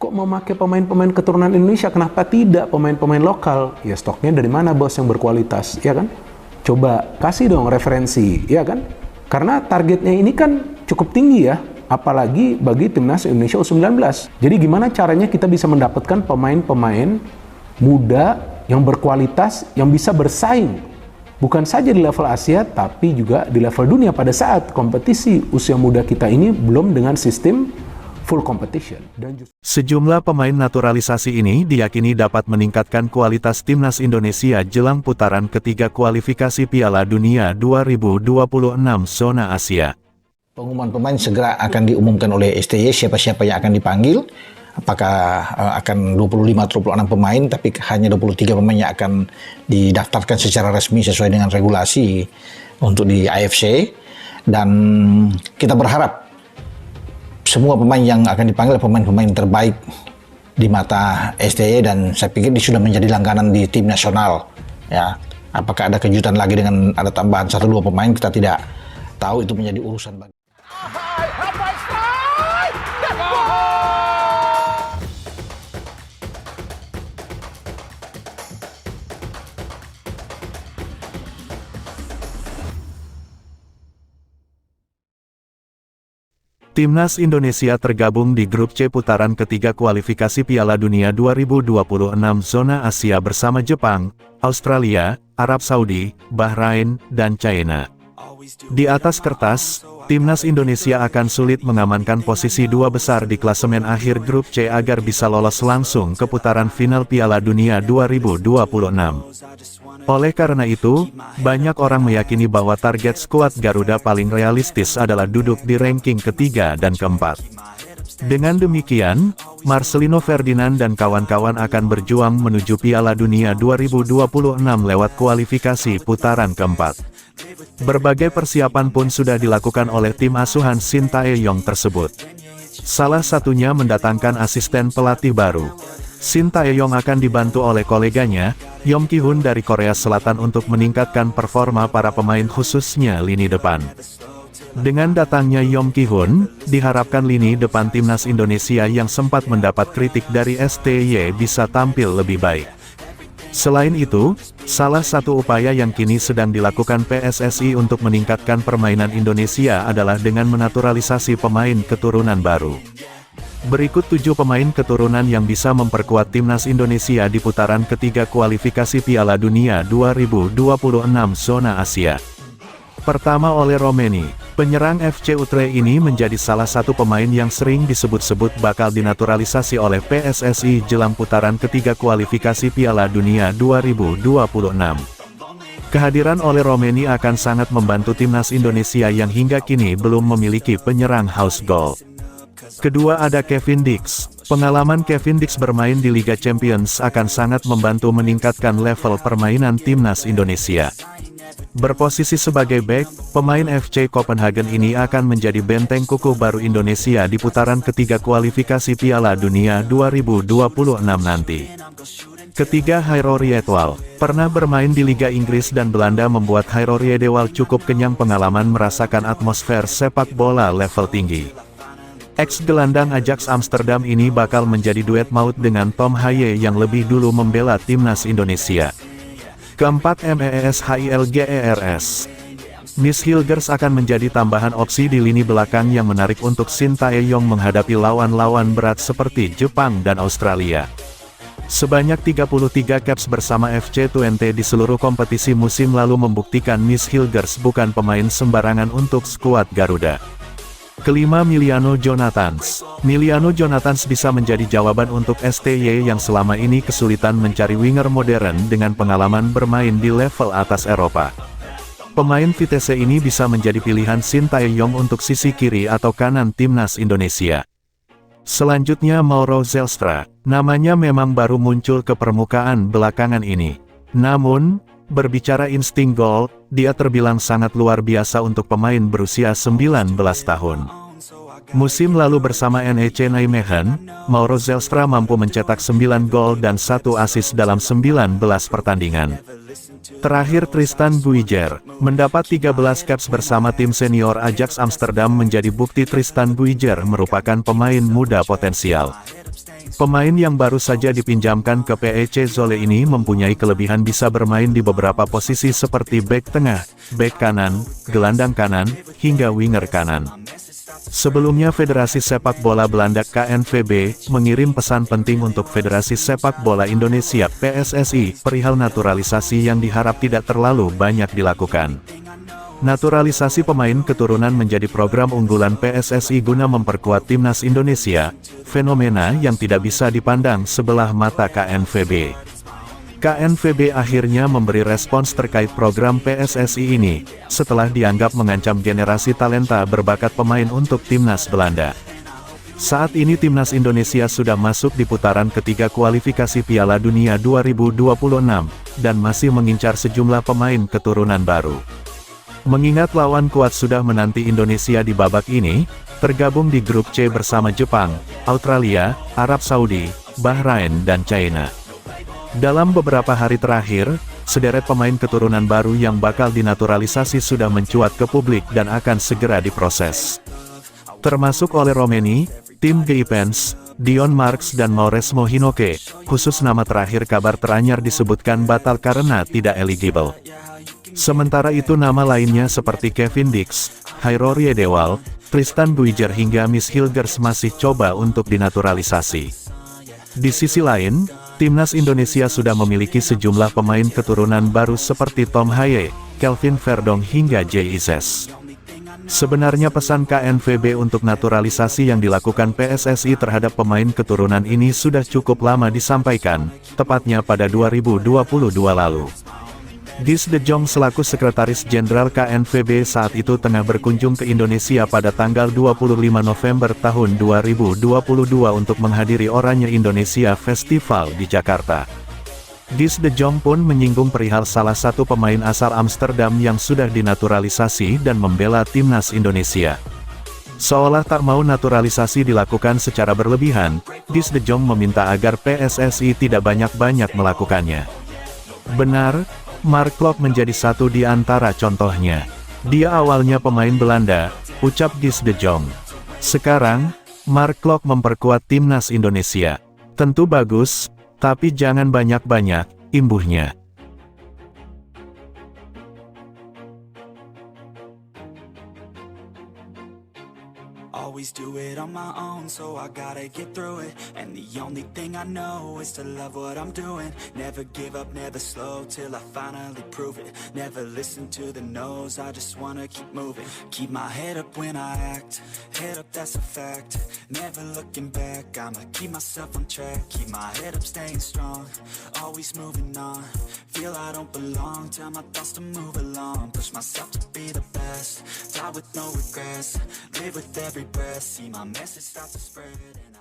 kok memakai pemain-pemain keturunan Indonesia, kenapa tidak pemain-pemain lokal? Ya stoknya dari mana bos yang berkualitas, ya kan? Coba kasih dong referensi, ya kan? Karena targetnya ini kan cukup tinggi ya, apalagi bagi timnas Indonesia U19. Jadi gimana caranya kita bisa mendapatkan pemain-pemain muda yang berkualitas, yang bisa bersaing, bukan saja di level Asia, tapi juga di level dunia pada saat kompetisi usia muda kita ini belum dengan sistem full competition. Sejumlah pemain naturalisasi ini diyakini dapat meningkatkan kualitas timnas Indonesia jelang putaran ketiga kualifikasi Piala Dunia 2026 zona Asia. Pengumuman pemain segera akan diumumkan oleh STY siapa-siapa yang akan dipanggil. Apakah akan 25 atau 26 pemain, tapi hanya 23 pemain yang akan didaftarkan secara resmi sesuai dengan regulasi untuk di AFC. Dan kita berharap semua pemain yang akan dipanggil pemain-pemain terbaik di mata STY, dan saya pikir dia sudah menjadi langganan di tim nasional. Ya, apakah ada kejutan lagi dengan ada tambahan 1-2 pemain, kita tidak tahu, itu menjadi urusan bagi. Timnas Indonesia tergabung di grup C putaran ketiga kualifikasi Piala Dunia 2026 zona Asia bersama Jepang, Australia, Arab Saudi, Bahrain, dan China. Di atas kertas, timnas Indonesia akan sulit mengamankan posisi dua besar di klasemen akhir grup C agar bisa lolos langsung ke putaran final Piala Dunia 2026. Oleh karena itu, banyak orang meyakini bahwa target skuad Garuda paling realistis adalah duduk di ranking ketiga dan keempat. Dengan demikian, Marcelino Ferdinand dan kawan-kawan akan berjuang menuju Piala Dunia 2026 lewat kualifikasi putaran keempat. Berbagai persiapan pun sudah dilakukan oleh tim asuhan Shin Tae-yong tersebut. Salah satunya mendatangkan asisten pelatih baru. Shin Tae-yong akan dibantu oleh koleganya, Yong Ki-hun dari Korea Selatan untuk meningkatkan performa para pemain khususnya lini depan. Dengan datangnya Yong Ki-hun, diharapkan lini depan timnas Indonesia yang sempat mendapat kritik dari STY bisa tampil lebih baik. Selain itu, salah satu upaya yang kini sedang dilakukan PSSI untuk meningkatkan permainan Indonesia adalah dengan menaturalisasi pemain keturunan baru. Berikut 7 pemain keturunan yang bisa memperkuat timnas Indonesia di putaran ketiga kualifikasi Piala Dunia 2026 zona Asia. Pertama oleh Romeni, penyerang FC Utrecht ini menjadi salah satu pemain yang sering disebut-sebut bakal dinaturalisasi oleh PSSI jelang putaran ketiga kualifikasi Piala Dunia 2026. Kehadiran oleh Romeni akan sangat membantu timnas Indonesia yang hingga kini belum memiliki penyerang house goal. Kedua ada Kevin Dix. Pengalaman Kevin Dix bermain di Liga Champions akan sangat membantu meningkatkan level permainan timnas Indonesia. Berposisi sebagai bek, pemain FC Copenhagen ini akan menjadi benteng kukuh baru Indonesia di putaran ketiga kualifikasi Piala Dunia 2026 nanti. Ketiga Hairo Riedewald, pernah bermain di Liga Inggris dan Belanda membuat Hairo Riedewald cukup kenyang pengalaman merasakan atmosfer sepak bola level tinggi. Ex-gelandang Ajax Amsterdam ini bakal menjadi duet maut dengan Tom Haye yang lebih dulu membela timnas Indonesia. Keempat MES HILGERS. Miss Hilgers akan menjadi tambahan opsi di lini belakang yang menarik untuk Shin Tae-yong menghadapi lawan-lawan berat seperti Jepang dan Australia. Sebanyak 33 caps bersama FC20 di seluruh kompetisi musim lalu membuktikan Miss Hilgers bukan pemain sembarangan untuk skuad Garuda. Kelima Miliano Jonathans. Miliano Jonathans bisa menjadi jawaban untuk STY yang selama ini kesulitan mencari winger modern dengan pengalaman bermain di level atas Eropa. Pemain Vitesse ini bisa menjadi pilihan Shin Tae-yong untuk sisi kiri atau kanan timnas Indonesia. Selanjutnya Mauro Zelstra. Namanya memang baru muncul ke permukaan belakangan ini. Namun, berbicara insting gol, dia terbilang sangat luar biasa untuk pemain berusia 19 tahun. Musim lalu bersama NEC Nijmegen, Mauro Zelstra mampu mencetak 9 gol dan 1 assist dalam 19 pertandingan. Terakhir Tristan Buijer, mendapat 13 caps bersama tim senior Ajax Amsterdam menjadi bukti Tristan Buijer merupakan pemain muda potensial. Pemain yang baru saja dipinjamkan ke PEC Zwolle ini mempunyai kelebihan bisa bermain di beberapa posisi seperti bek tengah, bek kanan, gelandang kanan, hingga winger kanan. Sebelumnya Federasi Sepak Bola Belanda KNVB mengirim pesan penting untuk Federasi Sepak Bola Indonesia PSSI perihal naturalisasi yang diharap tidak terlalu banyak dilakukan. Naturalisasi pemain keturunan menjadi program unggulan PSSI guna memperkuat timnas Indonesia, fenomena yang tidak bisa dipandang sebelah mata KNVB. KNVB akhirnya memberi respons terkait program PSSI ini, setelah dianggap mengancam generasi talenta berbakat pemain untuk timnas Belanda. Saat ini timnas Indonesia sudah masuk di putaran ketiga kualifikasi Piala Dunia 2026, dan masih mengincar sejumlah pemain keturunan baru. Mengingat lawan kuat sudah menanti Indonesia di babak ini, tergabung di grup C bersama Jepang, Australia, Arab Saudi, Bahrain dan China. Dalam beberapa hari terakhir, sederet pemain keturunan baru yang bakal dinaturalisasi sudah mencuat ke publik dan akan segera diproses. Termasuk oleh Romeni, Tim Geipens, Dion Marks dan Mauresmo Hinoke, khusus nama terakhir kabar teranyar disebutkan batal karena tidak eligible. Sementara itu nama lainnya seperti Kevin Dix, Hairori Edewal, Tristan Buijer hingga Miss Hilgers masih coba untuk dinaturalisasi. Di sisi lain, timnas Indonesia sudah memiliki sejumlah pemain keturunan baru seperti Tom Haye, Kelvin Verdong hingga Jay Ises. Sebenarnya pesan KNVB untuk naturalisasi yang dilakukan PSSI terhadap pemain keturunan ini sudah cukup lama disampaikan, tepatnya pada 2022 lalu. Dies de Jong selaku Sekretaris Jenderal KNVB saat itu tengah berkunjung ke Indonesia pada tanggal 25 November tahun 2022 untuk menghadiri Oranye Indonesia Festival di Jakarta. Dies de Jong pun menyinggung perihal salah satu pemain asal Amsterdam yang sudah dinaturalisasi dan membela timnas Indonesia. Seolah tak mau naturalisasi dilakukan secara berlebihan, Dies de Jong meminta agar PSSI tidak banyak-banyak melakukannya. Benar, Mark Klok menjadi satu di antara contohnya. Dia awalnya pemain Belanda, ucap Dies de Jong. Sekarang, Mark Klok memperkuat timnas Indonesia. Tentu bagus, tapi jangan banyak-banyak, imbuhnya. Always do it on my own, so I gotta get through it. And the only thing I know is to love what I'm doing. Never give up, never slow, till I finally prove it. Never listen to the no's, I just wanna keep moving. Keep my head up when I act, head up that's a fact. Never looking back, I'ma keep myself on track. Keep my head up, staying strong, always moving on. Feel I don't belong, tell my thoughts to move along. Push myself to be the best, die with no regrets. Live with every breath, see my message start to spread and